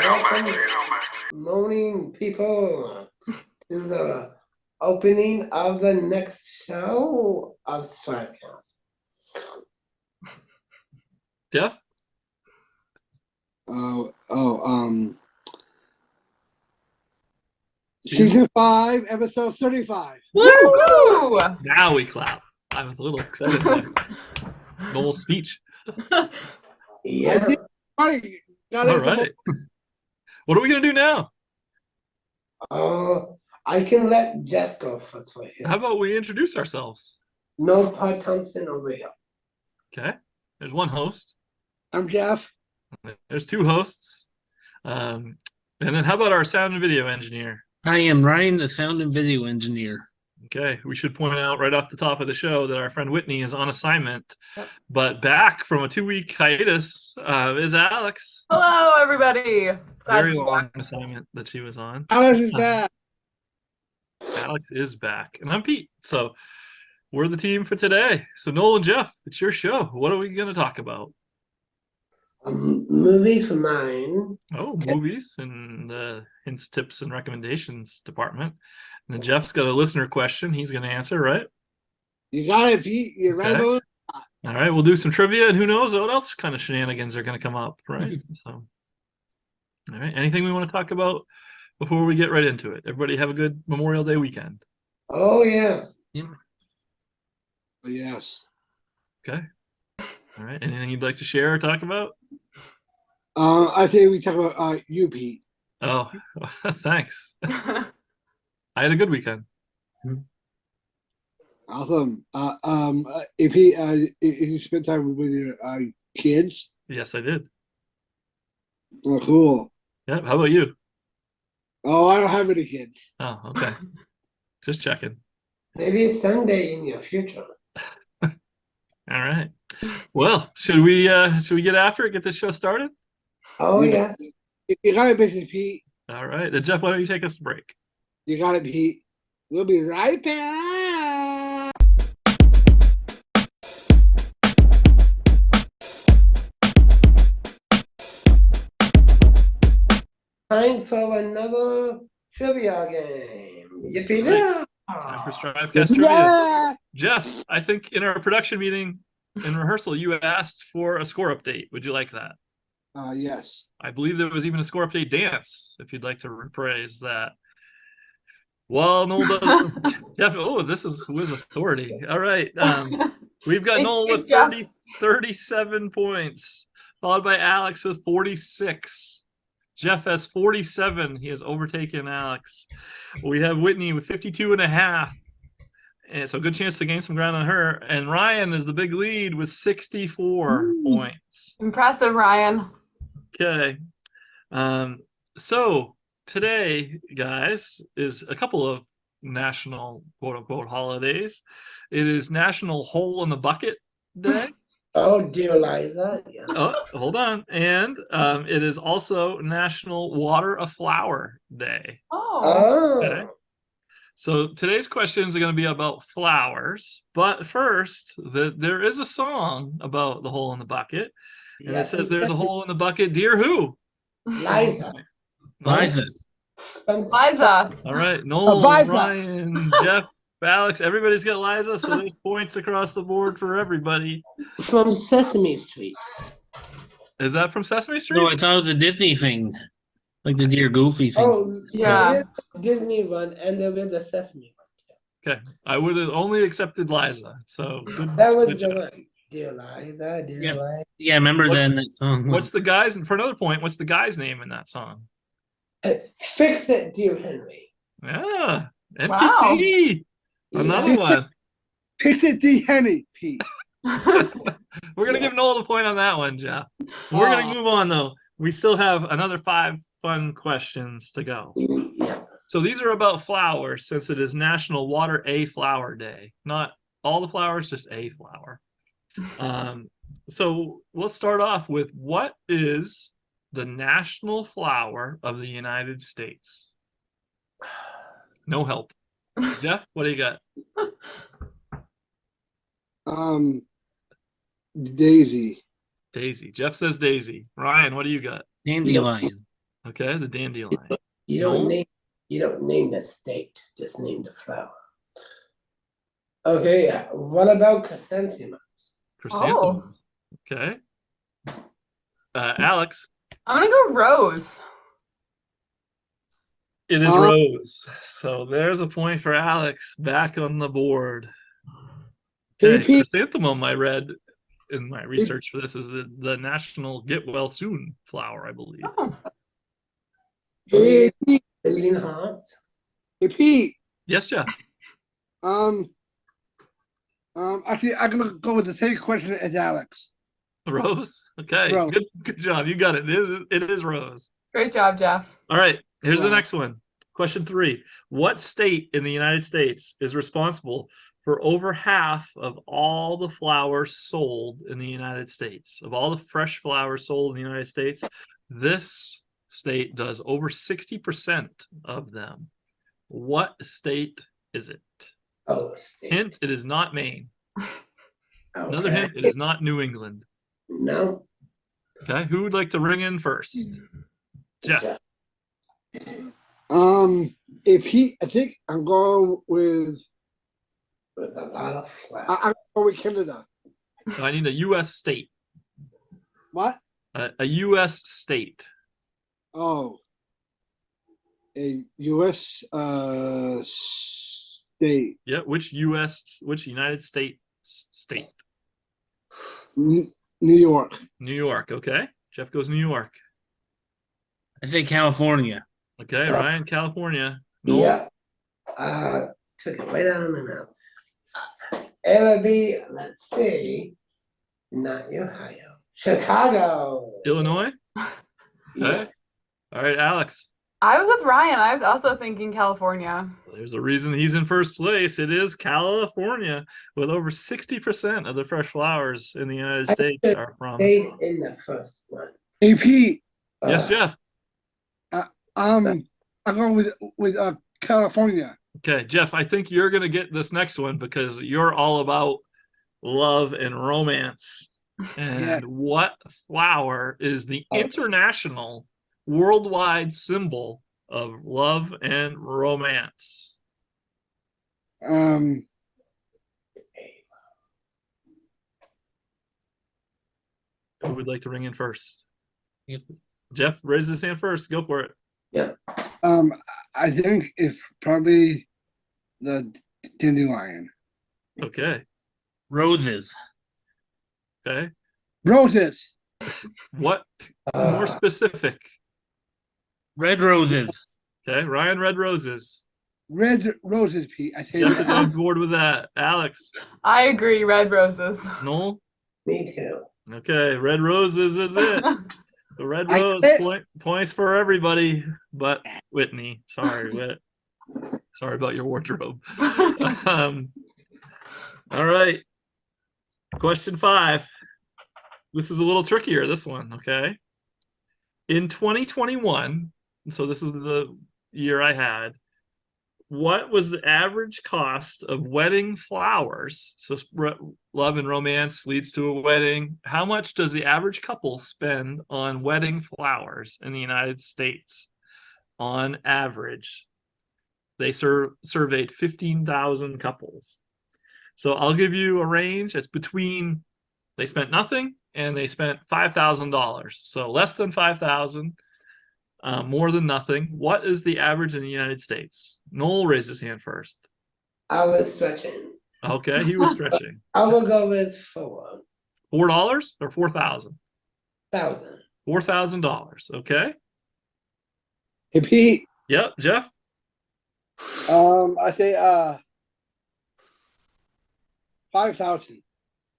Welcome, morning people, to the opening of the next show of STRIVECast. Jeff? Season 5, episode 35. Woo! Now we clap. I was a little excited by Noel's speech. Yeah, Right. All right. What are we going to do now? I can let Jeff go first for his. How about we introduce ourselves? No Pod Thompson over here. Okay. There's one host. I'm Jeff. There's two hosts. And then how about our sound and video engineer? I am Ryan, the sound and video engineer. Okay, we should point out right off the top of the show that our friend Whitney is on assignment, but back from a 2-week hiatus is Alex. Hello, everybody. Glad Very to be long back. assignment that she was on. Alice is back. Alex is back, and I'm Pete. So we're the team for today. So Noel and Jeff, it's your show. What are we going to talk about? Movies for mine. Oh, movies and the hints, tips, and recommendations department. And then Jeff's got a listener question he's going to answer, right? You got it, Pete. You're right Okay. on. All right, we'll do some trivia, and who knows what else kind of shenanigans are going to come up, right? So, all right, anything we want to talk about before we get right into it? Everybody have a good Memorial Day weekend. Oh, yes. Yes. Okay. All right, anything you'd like to share or talk about? I think we talk about you, Pete. Oh, thanks. I had a good weekend. Awesome. If you spent time with your kids. Yes, I did. Oh, cool. Yeah, how about you? Oh, I don't have any kids. Oh, okay. Just checking. Maybe someday in your future. All right. Well, should we get after it? Get this show started? Oh, Yeah. yes. You got it, Mrs. Pete. All right. Then Jeff, why don't you take us to break? You got it, Pete. We'll be right back. Time for another trivia game. Yippee! Yeah. Time for STRIVEcast trivia. Yeah. Jeff, I think in our production meeting in rehearsal, you asked for a score update. Would you like that? Yes. I believe there was even a score update dance, if you'd like to rephrase that. Well, Noel does. Jeff, oh, this is with authority. All right. We've got Noel with 37 points, followed by Alex with 46. Jeff has 47. He has overtaken Alex. We have Whitney with 52.5. And so good chance to gain some ground on her. And Ryan is the big lead with 64 points. Impressive, Ryan. Okay. So today, guys, is a couple of national quote-unquote holidays. It is National Hole in the Bucket Day. Oh, dear Liza. Yeah. Oh, hold on. And it is also National Water a Flower Day. Oh. Oh. Okay. So today's questions are going to be about flowers. But first, there is a song about the hole in the bucket. And it says there's a hole in the bucket. Dear who? Liza. Liza. Liza. All right. Noel, Liza. Ryan, Jeff, Alex, everybody's got Liza, so there's points across the board for everybody. From Sesame Street. Is that from Sesame Street? No, I thought it was a Disney thing. Like the Dear Goofy thing. Oh, Yeah. there is a Disney one, and there is a Sesame one. Okay. I would have only accepted Liza. So good. That was good the job. one. Dear Liza, dear Yeah. Liza. Yeah, remember What's- then that song? What's the guy's, for another point, what's the guy's name in that song? Fix it, dear Henry. Yeah. Wow. MPT. Another one. Fix it, D. Henny, Pete. We're going to give Noel the point on that one, Jeff. We're going to move on, though. We still have another 5 fun questions to go. Yeah. So these are about flowers, since it is National Water a Flower Day. Not all the flowers, just a flower. So let's start off with, what is the national flower of the United States? No help. Jeff, what do you got? Daisy. Daisy. Jeff says Daisy. Ryan, what do you got? Dandelion. Okay, the dandelion. You don't No. name. You don't name the state. Just name the flower. Okay. What about chrysanthemums? Chrysanthemums. Okay. Alex. I'm gonna go rose. It is Oh. Rose. So there's a point for Alex back on the board. Okay, AP. chrysanthemum, I read in my research for this, is the national get well soon flower, I believe. Oh, AP. Green hearts. AP. Yes, Jeff. Actually, I'm gonna go with the same question as Alex. Rose. Okay, Rose. good job. You got it. It is Rose. great job, Jeff. All right, here's the Wow. next one. Question 3. What state in the United States is responsible for over half of all the flowers sold in the United States? Of all the fresh flowers sold in the United States, this state does over 60% of them. What state is it? Oh, state. Hint, it is not Maine. Another Okay. hint, it is not New England. No. Okay, who would like to ring in first? Jeff. Jeff. AP. I think I'm going with. With a lot of flowers. I'm going with Canada. So I need a U.S. state. What? A U.S. state. Oh. A U.S. State. Yeah, which United States state? New York. New York, okay. Jeff goes New York. I say California. Okay, Ryan, California. Noel? Yeah. Took it right out of my mouth. It'll be, let's see, not Ohio. Chicago. Illinois? Yeah. Okay. All right, Alex. I was with Ryan. I was also thinking California. There's a reason he's in first place. It is California, with over 60% of the fresh flowers in the United States are from. Stayed in the first one. AP. Yes, Jeff. I'm going with California. Okay, Jeff, I think you're going to get this next one because you're all about love and romance. And Yeah. what flower is the international worldwide symbol of love and romance? Um. Who would like to ring in first? If- Jeff, raise his hand first. Go for it. Yeah. I think it's probably the dandelion. Okay. Roses. Okay. Roses. What more specific? Red roses. Okay. Ryan, red roses. Red roses, Pete. I say Jeff is that. on board with that. Alex, I agree. Red roses. Noel. Me too. Okay. Red roses is it. The red I rose quit. points for everybody but Whitney. Sorry, Whit. Sorry about your wardrobe. All right. Question 5. This is a little trickier, this one, okay? In 2021, so this is the year I had, what was the average cost of wedding flowers? So love and romance leads to a wedding. How much does the average couple spend on wedding flowers in the United States on average? They surveyed 15,000 couples. So I'll give you a range. It's between they spent nothing and they spent $5,000. So less than 5,000. More than nothing. What is the average in the United States? Noel raised his hand first. I was stretching. Okay, he was stretching. I will go with 4,000. $4 or 4,000? $4,000. Okay. Hey, Pete. Yep, Jeff. I say 5,000.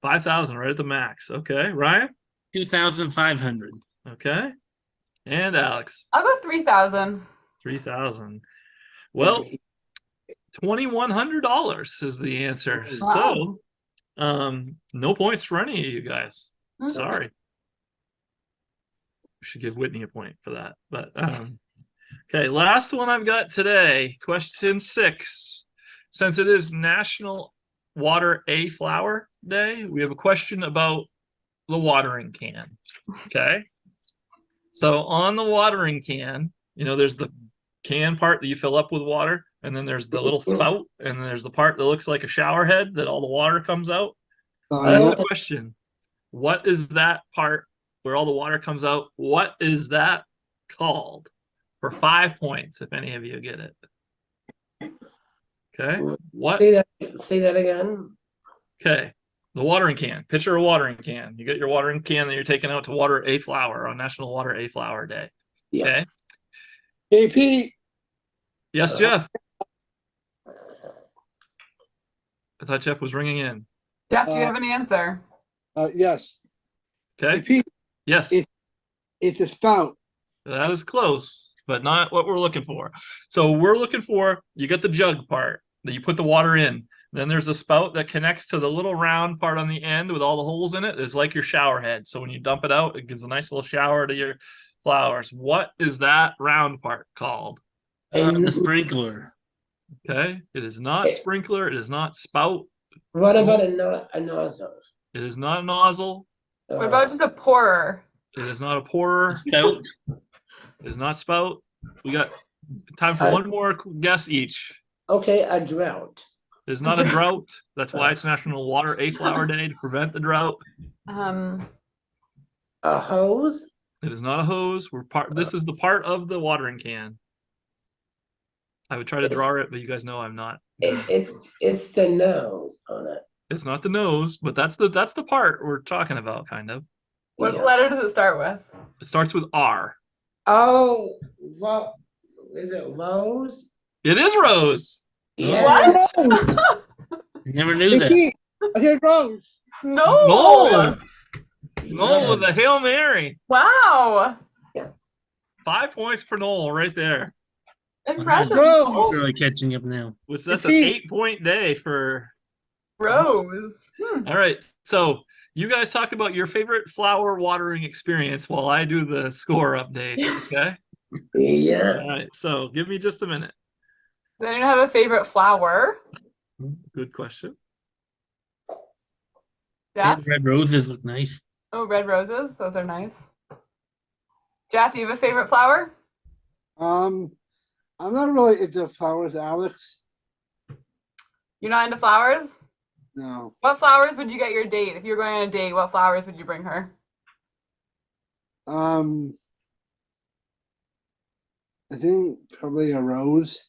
5,000, right at the max. Okay, Ryan. 2,500. Okay, and Alex. I'll go 3,000. 3,000. Well, $2,100 is the answer. Wow. So, no points for any of you guys. Sorry. We should give Whitney a point for that. But okay, last one I've got today. Question 6. Since it is National Water a Flower Day. We have a question about the watering can. Okay. So on the watering can, there's the can part that you fill up with water, and then there's the little spout, and then there's the part that looks like a shower head that all the water comes out. That's Yeah. the question. What is that part where all the water comes out? What is that called? For 5 points, if any of you get it. Okay. What? Say that again. Okay. The watering can. Picture a watering can. You get your watering can that you're taking out to water a flower on National Water a Flower Day. Yeah. Okay. AP. Yes, Jeff. I thought Jeff was ringing in. Jeff, do you have an answer? Yes. Okay. AP. Yes. It's a spout. That is close, but not what we're looking for. So we're looking for, you get the jug part that you put the water in. Then there's a spout that connects to the little round part on the end with all the holes in it. It's like your shower head. So when you dump it out, it gives a nice little shower to your flowers. What is that round part called? The sprinkler. Okay. It is not sprinkler. It is not spout. What about a nozzle? It is not a nozzle. What about just a pourer? It is not a pourer. Spout. It is not spout. We got time for one more guess each. Okay, a drought. It is not a drought. That's why it's National Water a Flower Day, to prevent the drought. A hose? It is not a hose. This is the part of the watering can. I would try to draw it, but you guys know I'm not. It's the nose on it. It's not the nose, but that's the part we're talking about, kind of. What Yeah. letter does it start with? It starts with R. Oh, well, is it rose? It is rose. Yeah. What? I never knew that. AP. I hear Rose. No. Noel with a Hail Mary. Wow. 5 points for Noel right there. Impressive. Rose. I'm really catching up now. Which that's an Repeat. 8-point day for. Rose. All right. So you guys talk about your favorite flower watering experience while I do the score update. Okay. Yeah. All right. So give me just a minute. Does anyone have a favorite flower? Good question. Jeff? Red roses look nice. Oh, red roses. Those are nice. Jeff, do you have a favorite flower? I'm not really into flowers, Alex. You're not into flowers? No. What flowers would you get your date? If you were going on a date, what flowers would you bring her? I think probably a rose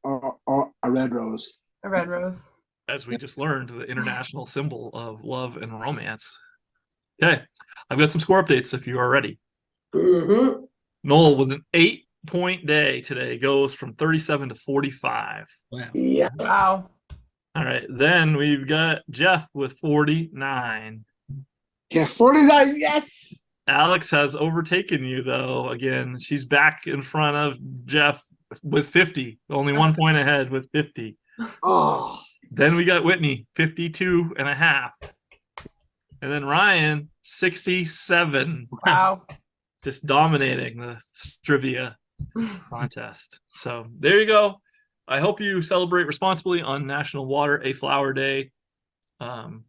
or a red rose. A red rose. As we just learned, the international symbol of love and romance. Okay. I've got some score updates if you are ready. Mm-hmm. Noel with an 8-point day today goes from 37 to 45. Wow. Yeah. Wow. All right. Then we've got Jeff with 49. Yeah, 49. Yes. Alex has overtaken you, though. Again, she's back in front of Jeff with 50. Only 1 point ahead with 50. Oh. Then we got Whitney, 52 and a half. And then Ryan, 67. Wow. Just dominating the STRIVEia contest. So there you go. I hope you celebrate responsibly on National Water a Flower Day and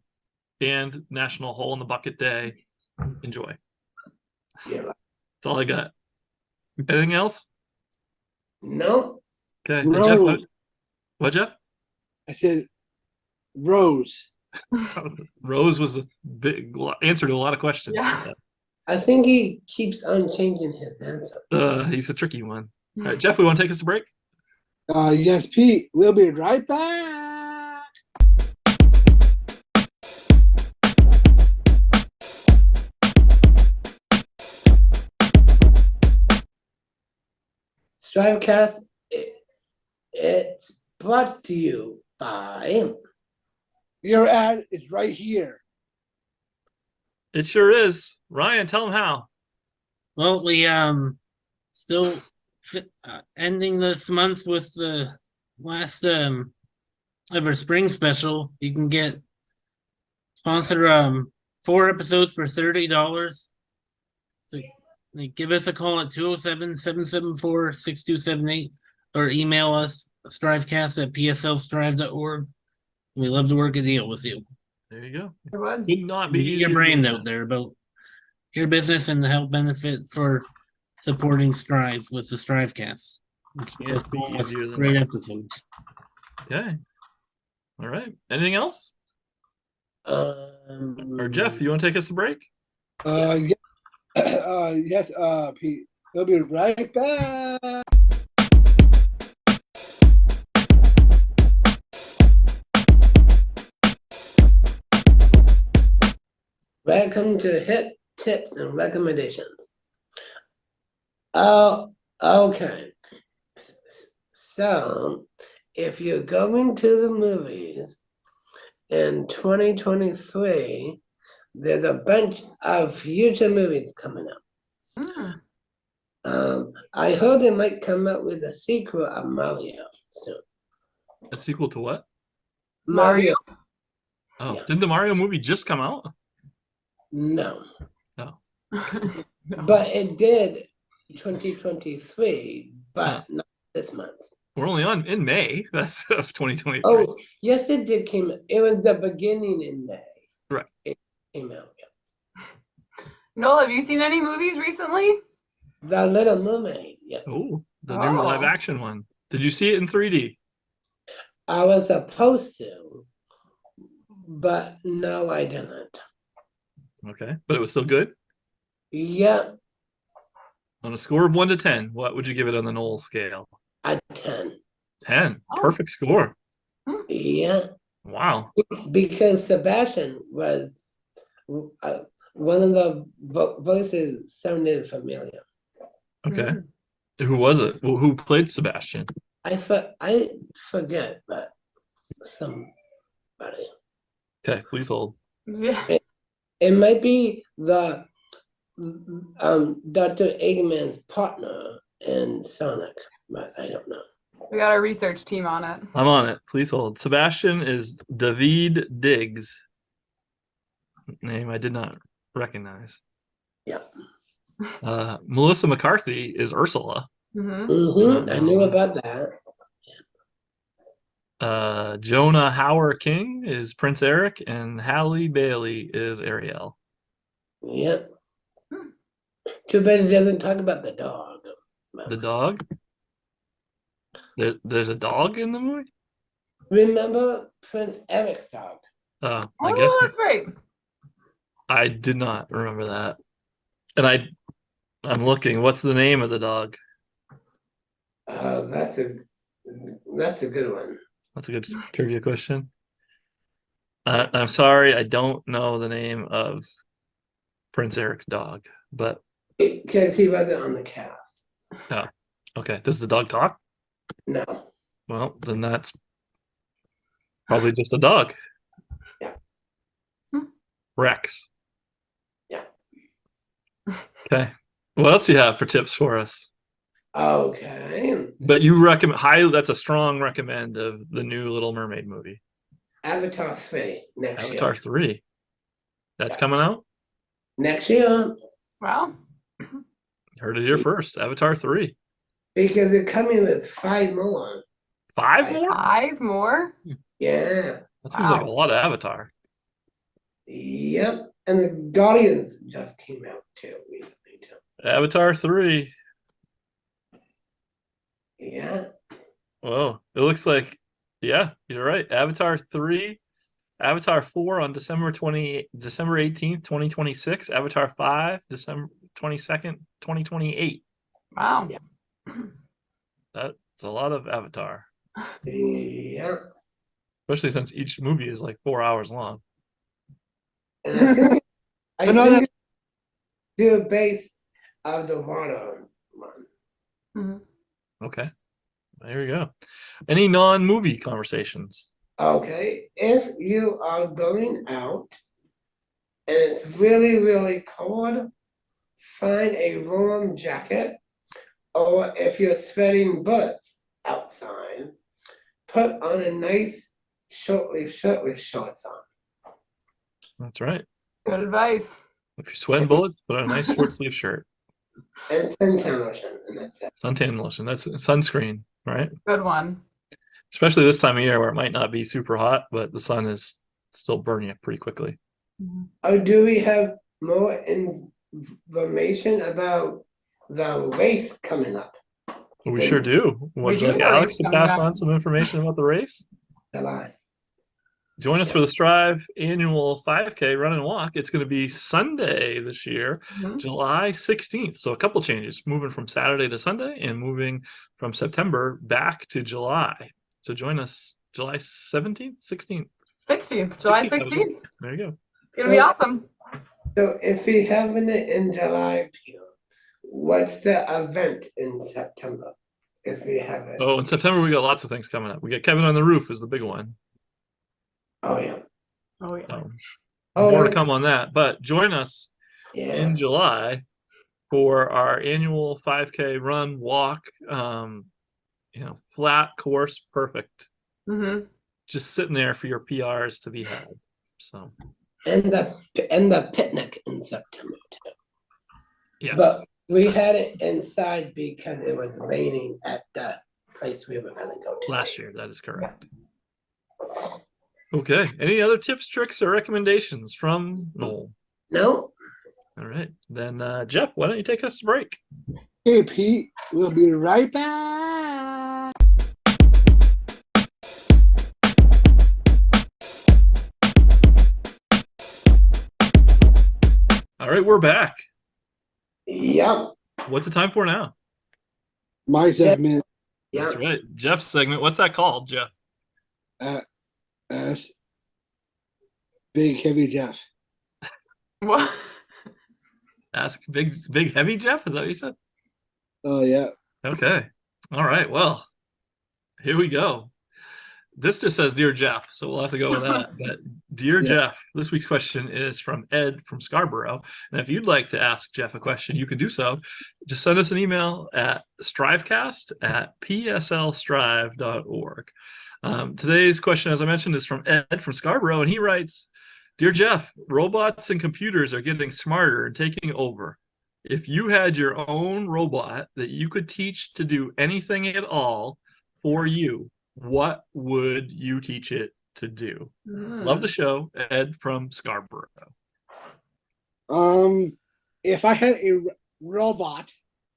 National Hole in the Bucket Day. Enjoy. Yeah. That's all I got. Anything else? No. Okay. Rose. Jeff, what, Jeff? I said rose. Rose was the big answer to a lot of questions. Yeah. I think he keeps on changing his answer. He's a tricky one. All right, Jeff, we want to take us to break? Yes, Pete. We'll be right back. STRIVECast, it's brought to you by. Your ad is right here. It sure is. Ryan, tell them how. Well, we still ending this month with the last ever spring special. You can get sponsor 4 episodes for $30. So give us a call at 207-774-6278 or email us strivecast@pslstrive.org. We love to work a deal with you. There you go. Good one. Could not be Get easier your to brand do. out there about your business and the help benefit for supporting Strive with the STRIVEcast. Can't be easier than Great that. episodes. Okay. All right. Anything else? Or Jeff, you want to take us to break? Yeah. Yes, Pete. We'll be right back. Welcome to Hit Tips and Recommendations. Oh, okay. So, if you're going to the movies in 2023, there's a bunch of future movies coming up. I heard they might come out with a sequel of Mario soon. A sequel to what? Mario. Oh, Yeah. didn't the Mario movie just come out? No. Oh. But it did 2023, but not this month. We're only in May. That's of 2023. Oh, yes, it did came. It was the beginning in May. Right. It came out. Yeah. Noel, have you seen any movies recently? The Little Mermaid. Yeah. Oh, the new live Oh. action one. Did you see it in 3D? I was supposed to, but no, I didn't. Okay, but it was still good. Yeah, On a score of 1 to 10, what would you give it on the Noel scale? a 10. 10. Oh. Perfect score. Yeah, Wow. because Sebastian was one of the voices sounded familiar. Okay. Who was it? Who played Sebastian? I forget, but somebody. Okay, please hold. Yeah. It might be the Dr. Eggman's partner in Sonic, but I don't know. We got our research team on it. I'm on it. Please hold. Sebastian is David Diggs. Name I did not recognize. Yeah. Melissa McCarthy is Ursula. Mm-hmm. I knew about that. Jonah Hauer King is Prince Eric, and Halle Bailey is Ariel. Yep. Too bad it doesn't talk about the dog. The dog? There's a dog in the movie? Remember Prince Eric's dog? I Oh, guess that's right. I did not remember that. And I'm looking. What's the name of the dog? That's a good one. That's a good trivia question. I'm sorry, I don't know the name of Prince Eric's dog, but Because he wasn't on the cast. okay. Does the dog talk? No. Well, then that's probably just a dog. Yeah. Rex. Yeah. Okay. What else do you have for tips for us? Okay. But you recommend highly, that's a strong recommend of the new Little Mermaid movie. Avatar 3 next Avatar year. 3. That's Yeah. coming out? Next year. Wow. Heard it here first. Avatar 3. Because they're coming with 5 more. 5 more? 5 more? Yeah. That seems like a lot of Avatar. Yep. And the Guardians just came out too recently too. Avatar 3. Yeah. Whoa. It looks like, yeah, you're right. Avatar 3, Avatar 4 on December 18th, 2026. Avatar 5, December 22nd, 2028. Wow. Yeah. That's a lot of Avatar, Yeah. especially since each movie is like 4 hours long. And I think I know that- they're based of the water one. Mhm. Okay. There you go. Any non-movie conversations? Okay. If you are going out and it's really, really cold, find a warm jacket. Or if you're sweating bullets outside, put on a nice short-sleeve shirt with shorts on. That's right. Good advice. If you're sweating bullets, put on a nice short sleeve shirt. And suntan lotion, and that's it. Suntan lotion. That's sunscreen, right? Good one. especially this time of year where it might not be super hot, but the sun is still burning it pretty quickly. Or do we have more information about the race coming up? We sure do. Would you do like have a Alex race to coming pass up. on some information about the race? July. Join us for the Strive annual 5K run and walk. It's going to be Sunday this year, Mhm. July 16th. So a couple changes, moving from Saturday to Sunday and moving from September back to July. So join us July 17th, 16th. 16th, July 16th. 16th. There you go. It's gonna be awesome. So if we having it in July, Peter, what's the event in September? If we have it. Oh, in September, we got lots of things coming up. We got Kevin on the Roof is the big one. Oh yeah. Oh yeah. So Oh, more to come on that. But join us Yeah. in July for our annual 5K run walk. Flat course, perfect. Mm-hmm. Just sitting there for your PRs to be had. So And the picnic in September too. yes, But we had it inside because it was raining at the place we were gonna go to. last year, that is correct. Okay. Any other tips, tricks, or recommendations from Noel? No? All right. Then Jeff, why don't you take us to break? Hey, Pete, we'll be right back. All right, we're back. Yep. What's the time for now? My segment, Yeah. That's right. Jeff's segment. What's that called, Jeff? as Big Heavy Jeff. What? Ask big heavy Jeff? Is that what you said? Oh, yeah. Okay. All right. Well, here we go. This just says Dear Jeff, so we'll have to go with that. But Dear Yeah. Jeff, this week's question is from Ed from Scarborough. And if you'd like to ask Jeff a question, you can do so. Just send us an email at strivecast@pslstrive.org. Today's question, as I mentioned, is from Ed from Scarborough, and he writes, Dear Jeff, robots and computers are getting smarter and taking over. If you had your own robot that you could teach to do anything at all for you, what would you teach it to do? Love the show, Ed from Scarborough. If I had a robot,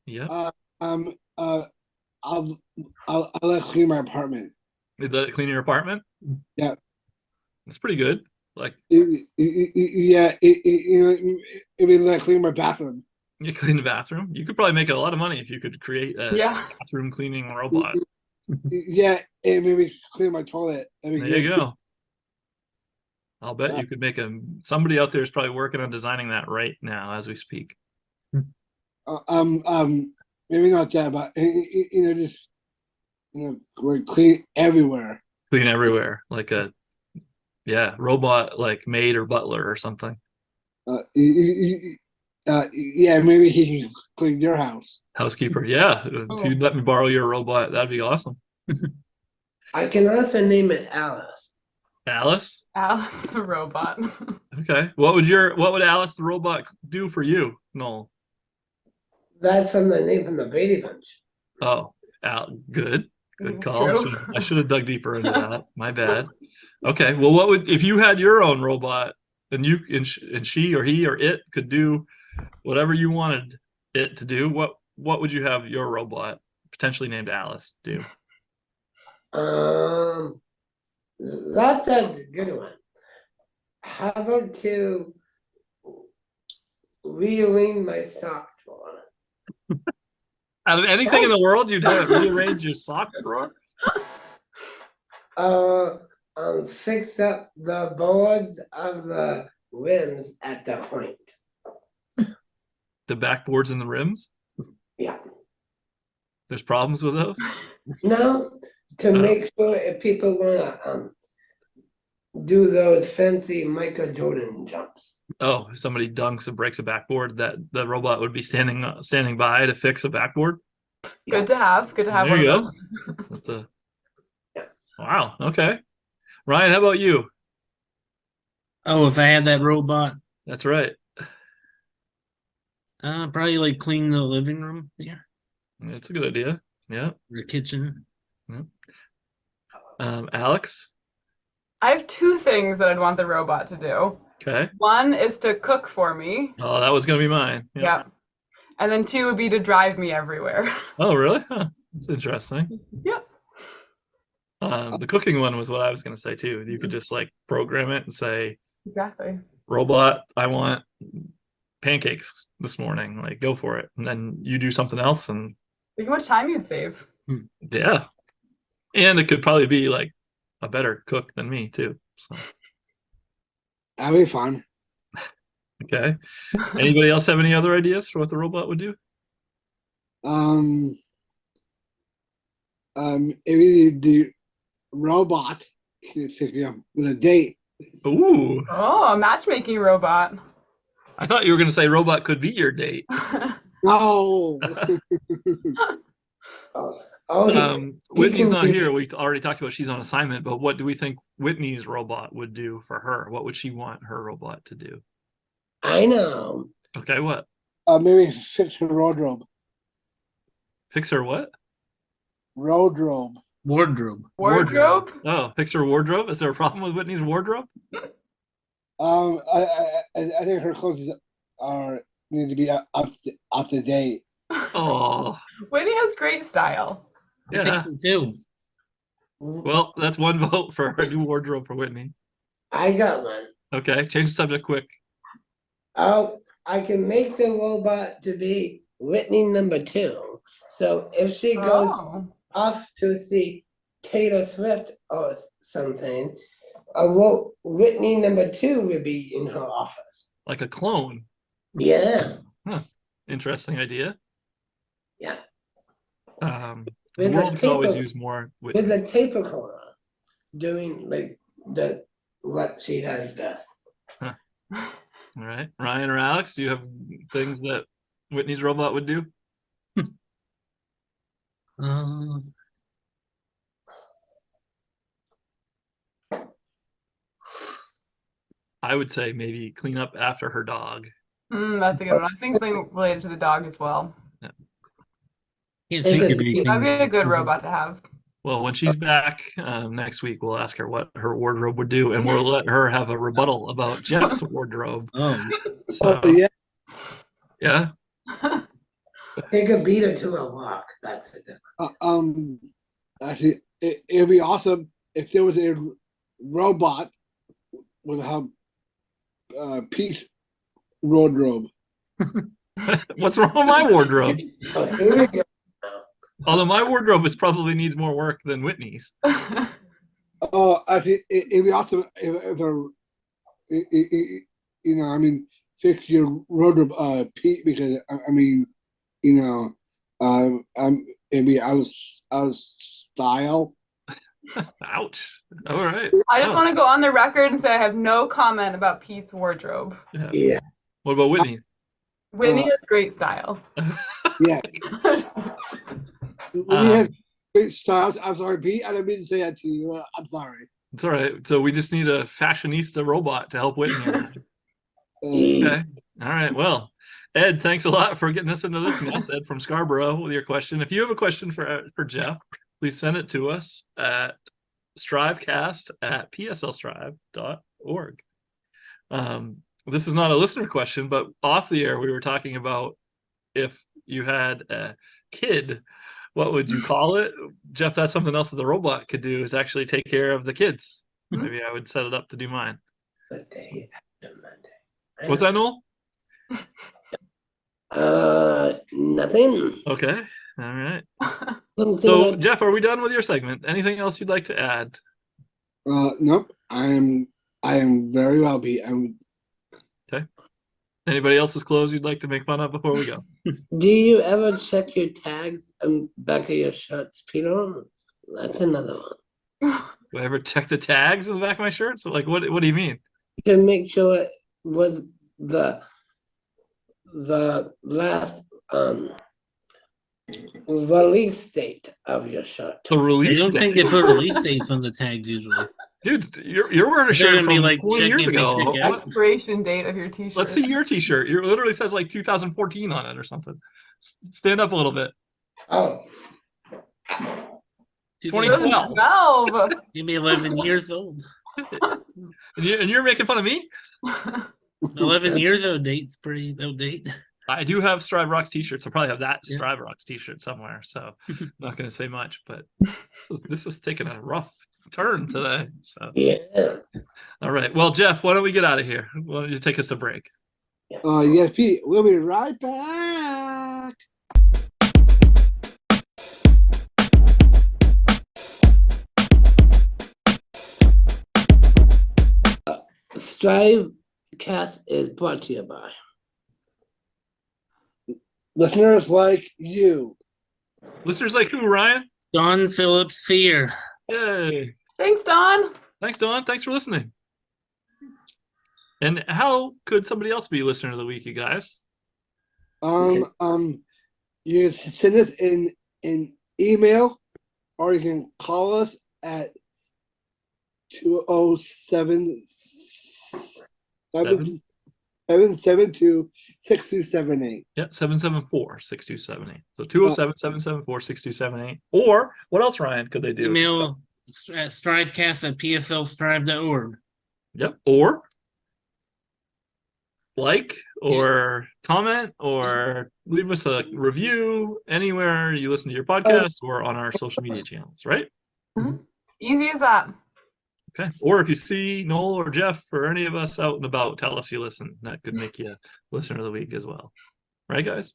Yeah. I'll let clean my apartment. Did that clean your apartment? Yeah. That's pretty good. Like, Yeah, it would let clean my bathroom. you clean the bathroom. You could probably make a lot of money if you could create a Yeah. bathroom cleaning robot. Yeah, and maybe clean my toilet. That'd be There you good. go. I'll bet you could make somebody out there is probably working on designing that right now as we speak. Maybe not that, but just we're clean everywhere. Clean everywhere, like a robot, like maid or butler or something. Yeah, maybe he can clean your house. Housekeeper, yeah. If you'd let me borrow your robot, that'd be awesome. I can also name it Alice. Alice? Alice the robot. Okay. What would Alice the robot do for you, Noel? That's from the name from the Brady Bunch. Oh, good call. True. I should have dug deeper into that. My bad. Okay. Well, if you had your own robot and she or he or it could do whatever you wanted it to do, what would you have your robot, potentially named Alice, do? That's a good one. How about to rearrange my sock drawer? Out of anything in the world, you'd have it rearrange your sock drawer? Fix up the boards of the rims at the point. The backboards and the rims? Yeah. There's problems with those? No, to make sure if people wanna do those fancy Michael Jordan jumps. Oh, if somebody dunks and breaks a backboard, that the robot would be standing by to fix a backboard? Good to have. Good to have There one you of go. those. That's wow. Okay. Ryan, how about you? Oh, if I had that robot, That's right. probably like clean the living room. Yeah. That's a good idea. Yeah. The kitchen. Alex? I have two things that I'd want the robot to do. Okay. One is to cook for me. Oh, that was gonna be mine. Yeah. Yeah. And then two would be to drive me everywhere. Oh, really? Huh. That's interesting. Yeah. The cooking one was what I was gonna say too. You could just like program it and say, Exactly. robot, I want pancakes this morning. Like, go for it. And then you do something else, and Think how much time you'd save. yeah. And it could probably be like a better cook than me too. So That'd be fun. okay. Anybody else have any other ideas for what the robot would do? If the robot can pick me up with a date. Ooh. Oh, a matchmaking robot. I thought you were gonna say robot could be your date. No. Whitney's not here. We already talked about she's on assignment, but what do we think Whitney's robot would do for her? What would she want her robot to do? I know. Okay, what? Maybe fix her wardrobe. Fix her what? Wardrobe. Wardrobe? Oh, fix her wardrobe? Is there a problem with Whitney's wardrobe? I think her clothes need to be up to date. Oh, Whitney has great style. I yeah. think so too. Well, that's one vote for her new wardrobe for Whitney. I got one. Okay, change the subject quick. Oh, I can make the robot to be Whitney number 2. So if she goes Oh. off to see Taylor Swift or something, Whitney number 2 will be in her office. Like a clone. Yeah, Interesting idea. yeah. The With a world could always tape- use more With Whitney. a tape recorder, doing like what she does best. All right. Ryan or Alex, do you have things that Whitney's robot would do? I would say maybe clean up after her dog. That's a good one. I think something related to the dog as well. Can't Is think it- of anything. That'd be a good robot to have. Well, when she's back next week, we'll ask her what her wardrobe would do, and we'll let her have a rebuttal about Jeff's wardrobe. Oh, So, yeah. yeah. Take a beater to a walk. That's it. Actually, it'd be awesome if there was a robot with a peace wardrobe. What's wrong with my wardrobe? Oh, here we go. Although my wardrobe probably needs more work than Whitney's. Oh, actually, it'd be awesome if fix your wardrobe, Pete, because it'd be out of style. Ouch. All right. I just Oh, want to go on the record and say I have no comment about Pete's wardrobe. yeah. Yeah. What about Whitney? Whitney has great style. Yeah, we Um, have great styles. I'm sorry, Pete. I didn't mean to say that to you. I'm sorry. It's all right. So we just need a fashionista robot to help Whitney. Yeah. Okay. All right. Well, Ed, thanks a lot for getting us into this mess. Ed from Scarborough with your question. If you have a question for Jeff, please send it to us at strivecast@pslstrive.org. This is not a listener question, but off the air, we were talking about if you had a kid, what would you call it? Jeff, that's something else that the robot could do, is actually take care of the kids. Maybe I would set it up to do mine. The day after Monday. What's that, Noel? Nothing. Okay. All right. Something So, about- Jeff, are we done with your segment? Anything else you'd like to add? Nope. I am very well, Pete. Anybody else's clothes you'd like to make fun of before we go? Do you ever check your tags on back of your shirts, Peter? That's another one. Do I ever check the tags in the back of my shirt? So, like, what do you mean? To make sure it was the last release date of your shirt. The I release don't think date. they put release dates on the tags usually. Dude, you're wearing a They're shirt gonna be from like 20 years checking if they ago. check out. Expiration date of your t-shirt. Let's see your t-shirt. It literally says like 2014 on it or something. Stand up a little bit. Oh. 2012. 2012. You'll be 11 years old. And you're making fun of me? 11 years old date's pretty old date. I do have Strive Rocks t-shirts. I probably have that Yeah. Strive Rocks t-shirt somewhere. So I'm not going to say much, but this is taking a rough turn today. So Yeah. all right. Well, Jeff, why don't we get out of here? Why don't you take us to break? Yes, Pete. We'll be right back. STRIVEcast is brought to you by Listeners like you. Listeners like who, Ryan? Don Phillips Fear. Yay. Thanks, Don. Thanks, Dawn. Thanks for listening. And how could somebody else be listener of the week, you guys? You can send us in email, or you can call us at 207 772 6278. Yep, 774-6278. So 207-774-6278. Or what else, Ryan, could they do? Email at strivecast@pslstrive.org. Yep. Or like or comment or leave us a review anywhere you listen to your podcast or on our social media channels, right? Easy as that. Okay. Or if you see Noel or Jeff or any of us out and about, tell us you listen. That could make you listener of the week as well. Right, guys?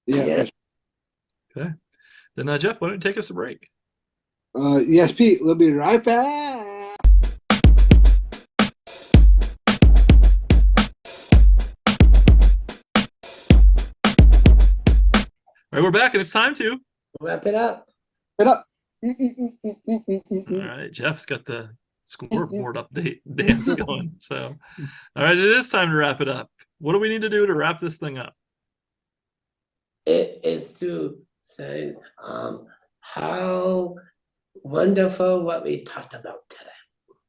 Yeah. Okay. Then Jeff, why don't you take us a break? Yes, Pete. We'll be right back. All right, we're back and it's time to wrap it up. Get up. all right, Jeff's got the scoreboard update dance going. So all right, it is time to wrap it up. What do we need to do to wrap this thing up? It is to say how wonderful what we talked about today.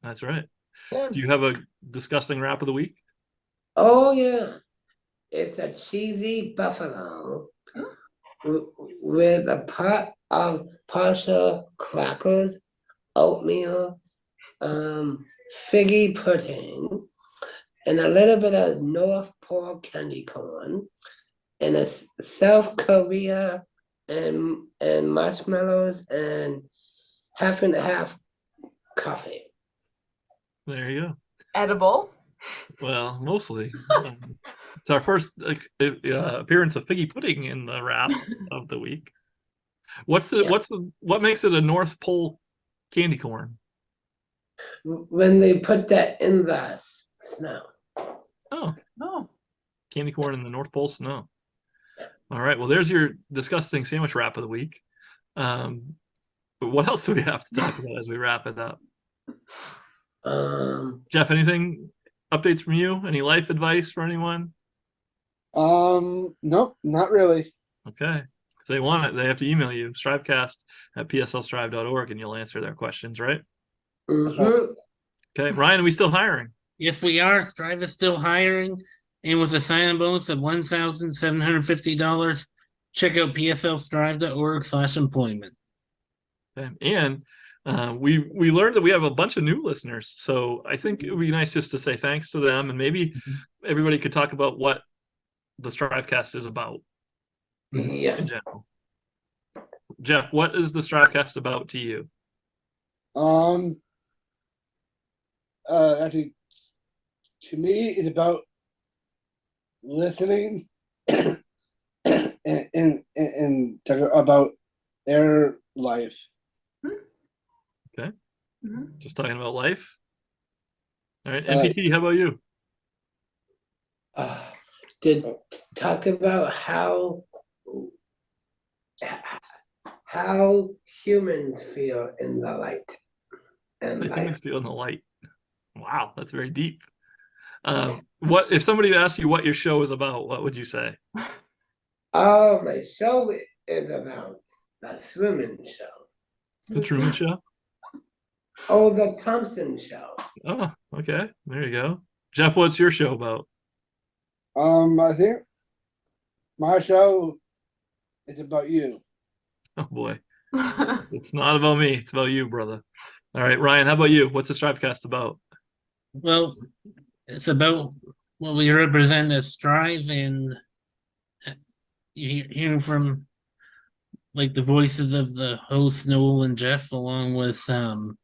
That's right. Do you have a disgusting wrap of the week? Oh yeah, it's a cheesy buffalo with a pot of partial crackers, oatmeal, figgy pudding, and a little bit of North Pole candy corn, and a South Korea and marshmallows and half and half coffee. There you go. Edible. Well, mostly. It's our first appearance of figgy pudding in the wrap of the week. What makes it a North Pole candy corn? When they put that in the snow. Oh, Oh. candy corn in the North Pole snow. All right. Well, there's your disgusting sandwich wrap of the week. But what else do we have to talk about as we wrap it up? Jeff, anything updates from you? Any life advice for anyone? Nope, not really. Okay. If they want it, they have to email you, strivecast@pslstrive.org, and you'll answer their questions, right? Mhm. Okay. Ryan, are we still hiring? Yes, we are. Strive is still hiring, and with a sign-on bonus of $1,750, check out pslstrive.org/employment. Okay. And we learned that we have a bunch of new listeners, so I think it would be nice just to say thanks to them, and maybe everybody could talk about what the STRIVEcast is about Yeah. in general. Jeff, what is the STRIVEcast about to you? Actually, to me, it's about listening and talking about their life. Okay. Mhm. Just talking about life. All right. NPT, how about you? To talk about how humans feel in the light and The humans life. feel in the light. Wow, that's very deep. What if somebody asked you what your show is about? What would you say? Oh, my show is about the swimming show. The Truman Show? Oh, the Thompson show. Oh, okay. There you go. Jeff, what's your show about? I think my show is about you. Oh boy. It's not about me. It's about you, brother. All right, Ryan, how about you? What's the STRIVEcast about? Well, it's about what we represent as Strive, and you hear from like the voices of the hosts Noel and Jeff, along with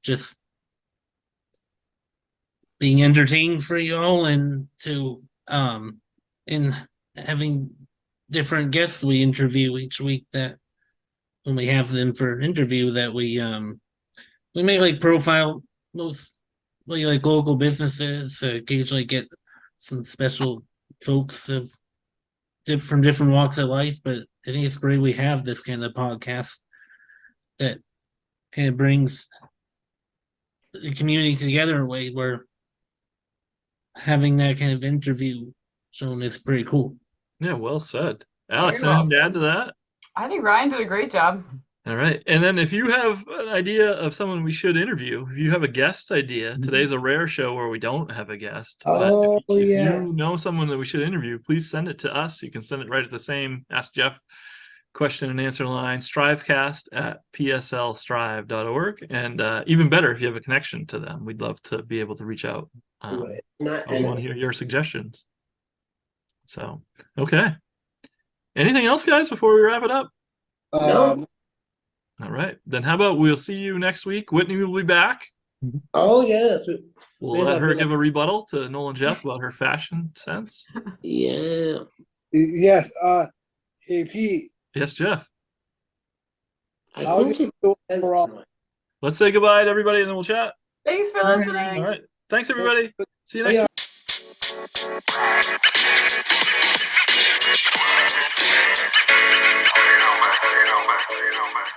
just being entertained for y'all, and to in having different guests we interview each week, that when we have them for an interview, that we may like profile mostly like local businesses, occasionally get some special folks from different walks of life. But I think it's great we have this kind of podcast that kind of brings the community together in a way where having that kind of interview shown is pretty cool. Yeah, well said. Alex, Very well anything to add said. to that? I think Ryan did a great job. All right. And then if you have an idea of someone we should interview, if you have a guest idea, today's a rare show where we don't have a guest. But Oh, if yes. you know someone that we should interview, please send it to us. You can send it right at the same Ask Jeff question and answer line, strivecast@pslstrive.org. And even better, if you have a connection to them, we'd love to be able to reach out. Right. Not I want to hear your suggestions. So, okay. Anything else, guys, before we wrap it up? No. All right. Then how about we'll see you next week. Whitney will be back. Oh, yes. We'll let her give a rebuttal to Noel and Jeff about her fashion sense. Yeah. Yes, hey Pete, Yes, Jeff. I how think did it you do overall? Let's say goodbye to everybody and then we'll chat. Thanks for All listening. right. Thanks, everybody. See you next Yeah. week.